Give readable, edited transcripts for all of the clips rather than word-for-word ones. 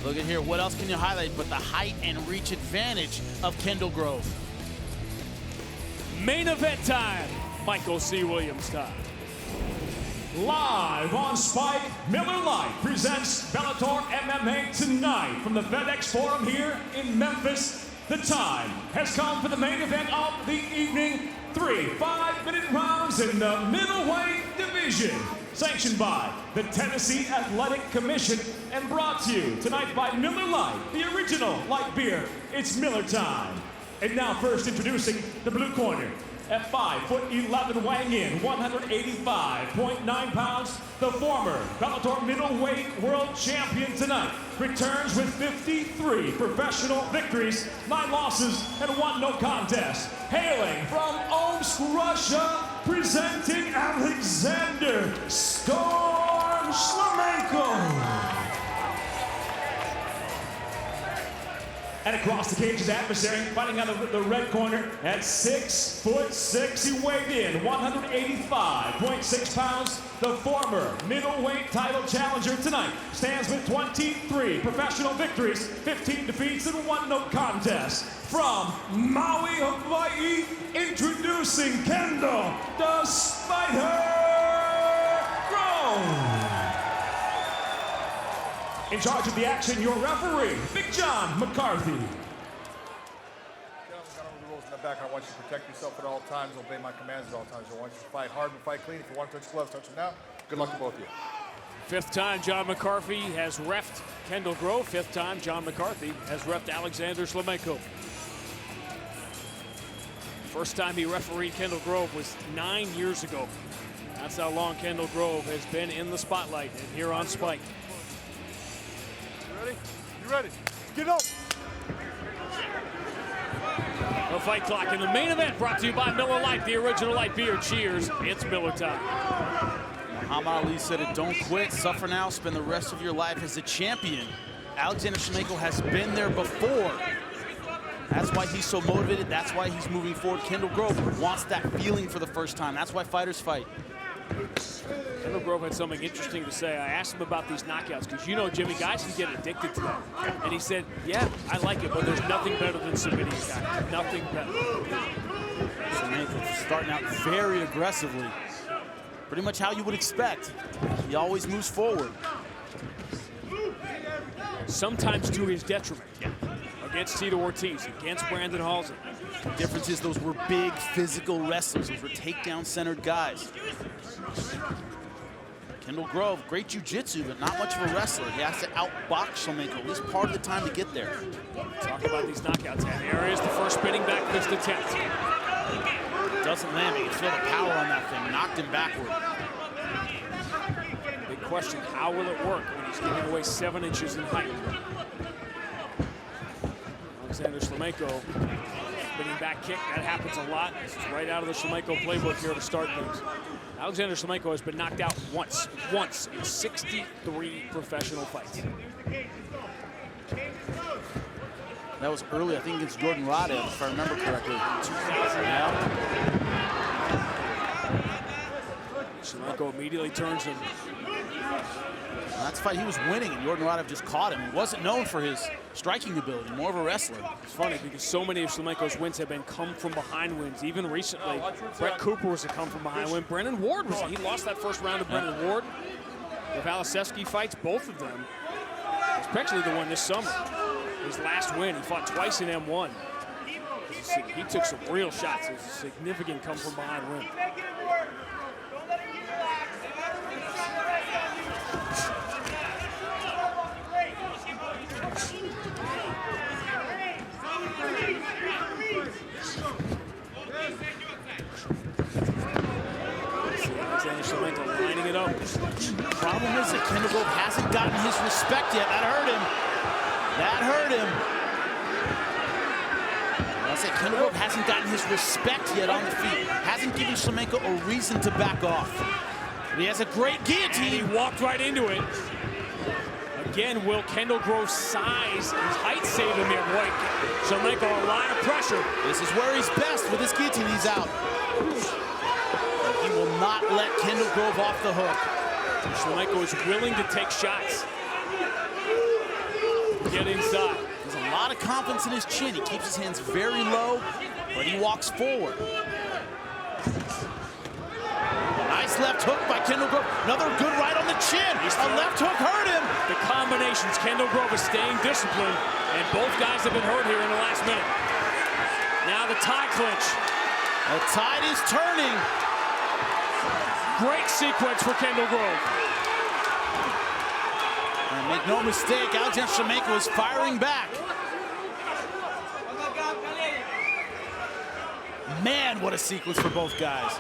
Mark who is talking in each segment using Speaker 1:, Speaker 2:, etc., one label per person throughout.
Speaker 1: Look at here, what else can you highlight but the height and reach advantage of Kendall Grove?
Speaker 2: Main event time, Michael C. Williams time.
Speaker 3: Live on Spike, Miller Lite presents Bellator MMA tonight from the FedEx Forum here in Memphis. The time has come for the main event of the evening. 3 5-minute rounds in the middleweight division. Sanctioned by the Tennessee Athletic Commission and brought to you tonight by Miller Lite, the original light beer. It's Miller time. And now first introducing the blue corner. At 5'11", weighing in 185.9 pounds, the former Bellator middleweight world champion tonight returns with 53 professional victories, 9 losses, and 1 no contest. Hailing from Omsk, Russia, presenting Alexander Shlemenko. And across the cage, his adversary, fighting out of the red corner at 6'6", he weighed in 185.6 pounds. The former middleweight title challenger tonight stands with 23 professional victories, 15 defeats, and 1 no contest. From Maui, Hawaii, introducing Kendall the Spider Grove. In charge of the action, your referee, Big John McCarthy.
Speaker 4: Gentlemen, got over the rules in the back. I want you to protect yourself at all times, obey my commands at all times. I want you to fight hard and fight clean. If you want to touch gloves, touch them now. Good luck to both of you.
Speaker 2: 5th time John McCarthy has reffed Kendall Grove. 5th time John McCarthy has reffed Alexander Shlemenko. First time he refereed Kendall Grove was 9 years ago. That's how long Kendall Grove has been in the spotlight and here on Spike.
Speaker 4: Ready? You ready? Get up!
Speaker 2: The fight clock in the main event brought to you by Miller Lite, the original light beer. Cheers, it's Miller time.
Speaker 1: Muhammad Ali said it, don't quit, suffer now, spend the rest of your life as a champion. Alexander Shlemenko has been there before. That's why he's so motivated, that's why he's moving forward. Kendall Grove wants that feeling for the first time. That's why fighters fight.
Speaker 2: Kendall Grove had something interesting to say. I asked him about these knockouts, because you know, Jimmy, guys can get addicted to that. And he said, yeah, I like it, but there's nothing better than submitting a guy. Nothing better.
Speaker 1: Shlemenko starting out very aggressively. Pretty much how you would expect. He always moves forward.
Speaker 2: Sometimes to his detriment. Yeah. Against Tito Ortiz, against Brandon Halsey.
Speaker 1: The difference is those were big physical wrestlers. Those were takedown-centered guys. Kendall Grove, great jiu-jitsu, but not much of a wrestler. He has to outbox Shlemenko at least part of the time to get there.
Speaker 2: Talk about these knockouts. And there is the first spinning back fist attempt.
Speaker 1: Doesn't land, but you can feel the power on that thing. Knocked him backward.
Speaker 2: Big question, how will it work when he's giving away 7 inches in height? Alexander Shlemenko, spinning back kick, that happens a lot. This is right out of the Shlemenko playbook here to start things. Alexander Shlemenko has been knocked out once in 63 professional fights.
Speaker 1: That was early, I think, against Jordan Radev, if I remember correctly. 2000 now.
Speaker 2: Shlemenko immediately turns him.
Speaker 1: That's a fight he was winning, and Jordan Radev just caught him. He wasn't known for his striking ability, more of a wrestler.
Speaker 2: It's funny because so many of Shlemenko's wins have been come-from-behind wins. Even recently, Brett Cooper was a come-from-behind win. Brennan Ward was. He lost that first round to Brennan Ward. The Valasevsky fights, both of them, especially the one this summer. His last win, he fought twice in M1. He took some real shots. It was a significant come-from-behind win. Alexander Shlemenko lining it up.
Speaker 1: Problem is that Kendall Grove hasn't gotten his respect yet. That hurt him. That hurt him. I say Kendall Grove hasn't gotten his respect yet on the feet. Hasn't given Shlemenko a reason to back off. But he has a great guillotine.
Speaker 2: He walked right into it. Again, will Kendall Grove's size, his height save him here? Boy, Shlemenko, a lot of pressure.
Speaker 1: This is where he's best. With his guillotine, he's out. He will not let Kendall Grove off the hook.
Speaker 2: Shlemenko is willing to take shots. get inside.
Speaker 1: There's a lot of confidence in his chin. He keeps his hands very low, but he walks forward. Nice left hook by Kendall Grove. Another good right on the chin. A left hook hurt him.
Speaker 2: The combinations, Kendall Grove is staying disciplined, and both guys have been hurt here in the last minute. Now the tie clinch.
Speaker 1: The tide is turning.
Speaker 2: Great sequence for Kendall Grove.
Speaker 1: And make no mistake, Alexander Shlemenko is firing back. Man, what a sequence for both guys.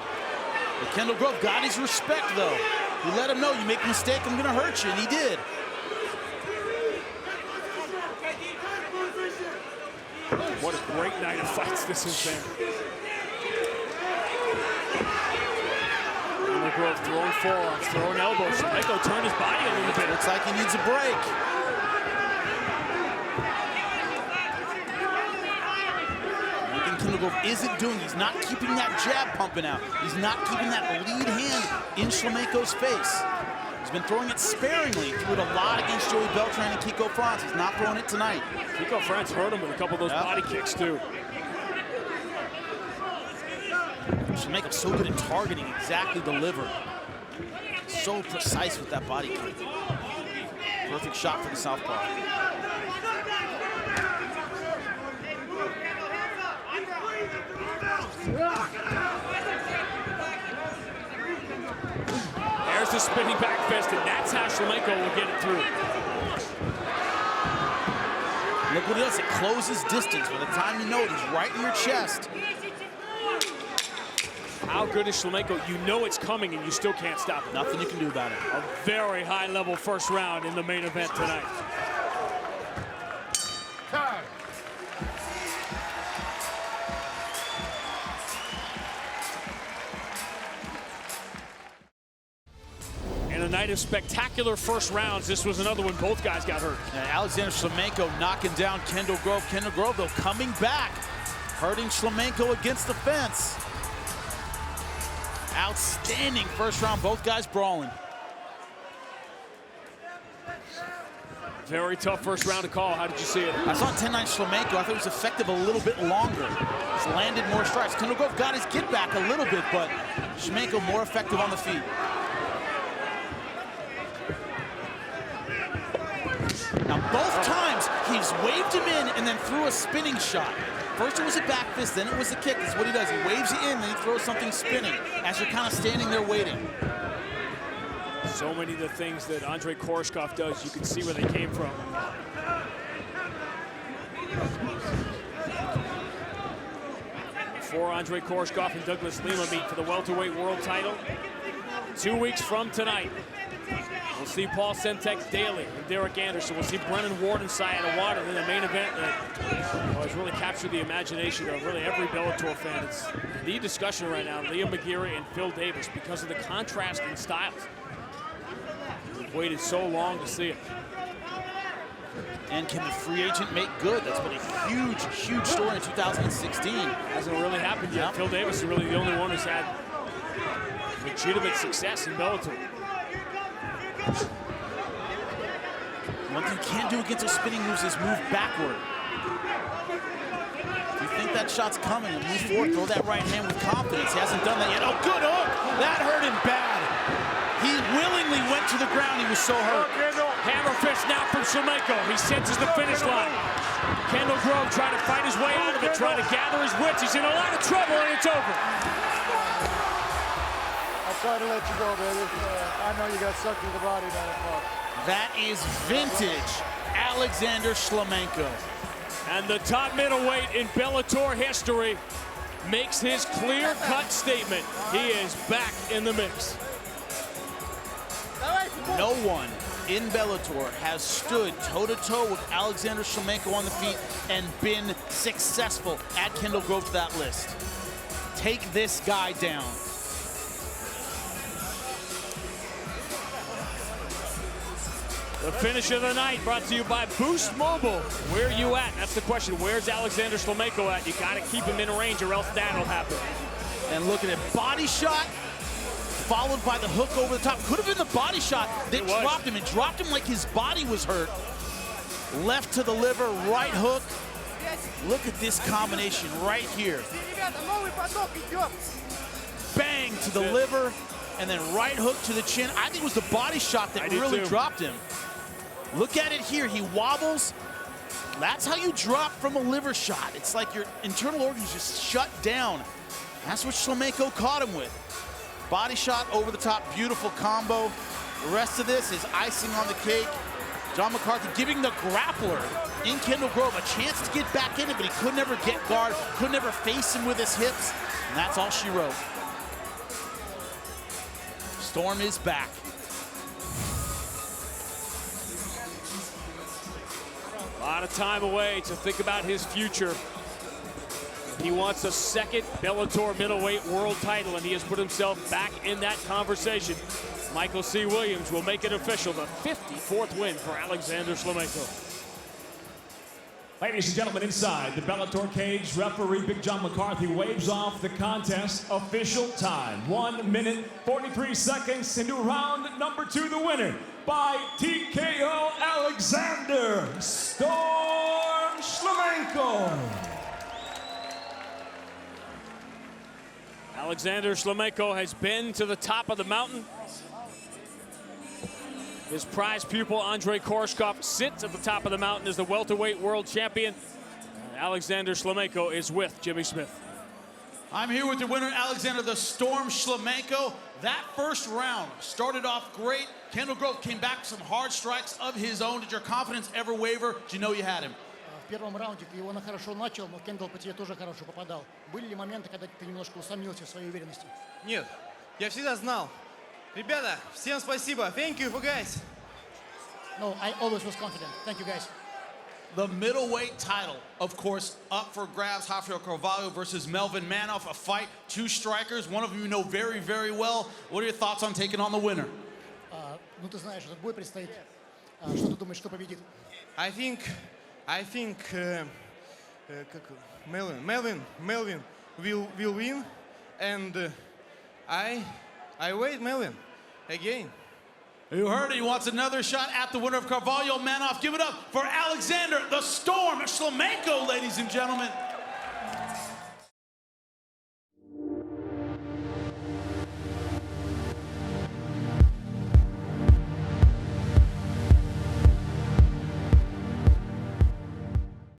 Speaker 1: But Kendall Grove got his respect, though. He let him know, you make a mistake, I'm gonna hurt you, and he did.
Speaker 2: What a great night of fights this has been. Kendall Grove throwing forearms, throwing elbows. Shlemenko turned his body a little bit.
Speaker 1: Looks like he needs a break. Kendall Grove isn't doing. He's not keeping that jab pumping out. He's not keeping that lead hand in Shlemenko's face. He's been throwing it sparingly. Threw it a lot against Joey Beltran and Kiko France. He's not throwing it tonight.
Speaker 2: Kiko France hurt him with a couple of those body kicks, too.
Speaker 1: Shlemenko's so good at targeting exactly the liver. So precise with that body kick. Perfect shot for the southpaw.
Speaker 2: There's the spinning back fist, and that's how Shlemenko will get it through.
Speaker 1: Look what it does. It closes distance. By the time you know it, he's right in your chest.
Speaker 2: How good is Shlemenko? You know it's coming, and you still can't stop it.
Speaker 1: Nothing you can do about it.
Speaker 2: A very high-level first round in the main event tonight.
Speaker 4: Time.
Speaker 2: In a night of spectacular first rounds, this was another one. Both guys got hurt.
Speaker 1: And Alexander Shlemenko knocking down Kendall Grove. Kendall Grove, though, coming back, hurting Shlemenko against the fence. Outstanding first round, both guys brawling.
Speaker 2: Very tough first round to call. How did you see it?
Speaker 1: I saw 10-9 Shlemenko. I thought he was effective a little bit longer. He's landed more strikes. Kendall Grove got his get back a little bit, but Shlemenko more effective on the feet. Now, both times, he's waved him in and then threw a spinning shot. First it was a back fist, then it was a kick. That's what he does. He waves you in, then he throws something spinning as you're kind of standing there waiting.
Speaker 2: So many of the things that Andrei Koreshkov does, you can see where they came from. Before Andrei Koreshkov and Douglas Lima meet for the welterweight world title, 2 weeks from tonight, we'll see Paul Sentex Daly and Derek Anderson. We'll see Brennan Ward and Sayada Ward in the main event that has really captured the imagination of really every Bellator fan. It's the discussion right now, Liam McGeary and Phil Davis, because of the contrast in styles. We've waited so long to see it.
Speaker 1: And can the free agent make good? That's been a huge, huge story in 2016.
Speaker 2: Hasn't really happened yet. Phil Davis is really the only one who's had legitimate success in Bellator.
Speaker 1: One thing you can't do against those spinning moves is move backward. If you think that shot's coming and move forward, throw that right hand with confidence. He hasn't done that yet. Oh, good hook! That hurt him bad. He willingly went to the ground. He was so hurt.
Speaker 2: Hammer fist now from Shlemenko. He senses the finish line. Kendall Grove trying to fight his way out of it, trying to gather his wits. He's in a lot of trouble, and it's over.
Speaker 5: I tried to let you go, baby. I know you got sucked in the body down.
Speaker 1: That is vintage Alexander Shlemenko.
Speaker 2: And the top middleweight in Bellator history makes his clear-cut statement. He is back in the mix.
Speaker 1: No one in Bellator has stood toe-to-toe with Alexander Shlemenko on the feet and been successful. Add Kendall Grove to that list. Take this guy down.
Speaker 2: The finish of the night brought to you by Boost Mobile. Where are you at? That's the question. Where's Alexander Shlemenko at? You got to keep him in range or else that'll happen.
Speaker 1: And look at it. Body shot followed by the hook over the top. Could have been the body shot that dropped him. It dropped him like his body was hurt. Left to the liver, right hook. Look at this combination right here. Bang to the liver, and then right hook to the chin. I think it was the body shot that really dropped him. Look at it here. He wobbles. That's how you drop from a liver shot. It's like your internal organs just shut down. That's what Shlemenko caught him with. Body shot over the top, beautiful combo. The rest of this is icing on the cake. John McCarthy giving the grappler in Kendall Grove a chance to get back in it, but he could never get guard, could never face him with his hips, and that's all she wrote. Storm is back.
Speaker 2: A lot of time away to think about his future. He wants a second Bellator middleweight world title, and he has put himself back in that conversation. Michael C. Williams will make it official, the 54th win for Alexander Shlemenko.
Speaker 3: Ladies and gentlemen, inside the Bellator cage, referee Big John McCarthy waves off the contest. Official time, 1 minute, 43 seconds into round number 2. The winner by TKO, Alexander "Storm" Shlemenko.
Speaker 2: Alexander Shlemenko has been to the top of the mountain. His prize pupil, Andrei Korshkov, sits at the top of the mountain as the welterweight world champion. Alexander Shlemenko is with Jimmy Smith.
Speaker 1: I'm here with the winner, Alexander the Storm Shlemenko. That first round started off great. Kendall Grove came back with some hard strikes of his own. Did your confidence ever waver? Did you know you had him?
Speaker 5: В первом раунде ты его хорошо начал, но Кендалл по тебе тоже хорошо попадал. Были ли моменты, когда ты немножко усомнился в своей уверенности?
Speaker 6: Нет, я всегда знал. Ребята, всем спасибо. Thank you, guys.
Speaker 5: No, I always was confident. Thank you, guys.
Speaker 1: The middleweight title, of course, up for grabs. Rafael Carvalho versus Melvin Manoff, a fight, 2 strikers. One of them you know very, very well. What are your thoughts on taking on the winner?
Speaker 5: Ну, ты знаешь, этот бой предстоит. Что ты думаешь, кто победит?
Speaker 6: I think Melvin will win, and I wait Melvin again.
Speaker 1: You heard it. He wants another shot at the winner of Carvalho Manoff. Give it up for Alexander the Storm Shlemenko, ladies and gentlemen.